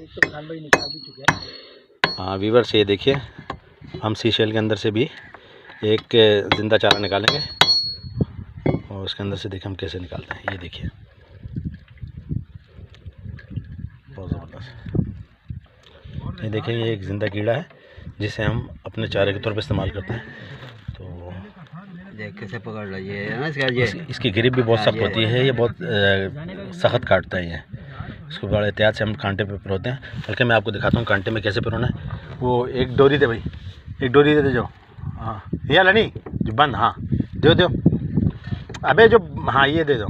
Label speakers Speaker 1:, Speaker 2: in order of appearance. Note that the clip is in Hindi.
Speaker 1: तो खान भाई निकाल भी चुके हैं।
Speaker 2: हाँ व्यूअर्स, ये देखिए हम सीशेल के अंदर से भी एक ज़िंदा चारा निकालेंगे और उसके अंदर से देखिए हम कैसे निकालते हैं। ये देखिए बहुत ज़बरदस्त। ये देखें, ये एक ज़िंदा कीड़ा है जिसे हम अपने चारे के तौर पे इस्तेमाल करते हैं। तो
Speaker 3: कैसे पकड़ लीजिए है ना,
Speaker 2: इसकी ग्रिप भी बहुत सख्त होती है, ये बहुत सख्त काटता है ये। इसको बड़े एहतियात से हम कांटे पे पिरोते हैं। बल्कि मैं आपको दिखाता हूँ कांटे में कैसे पिरोना है। वो एक डोरी दे भाई, एक डोरी दे जो। हाँ ये लनी जो बंद, हाँ दो अबे जो, हाँ ये दे दो।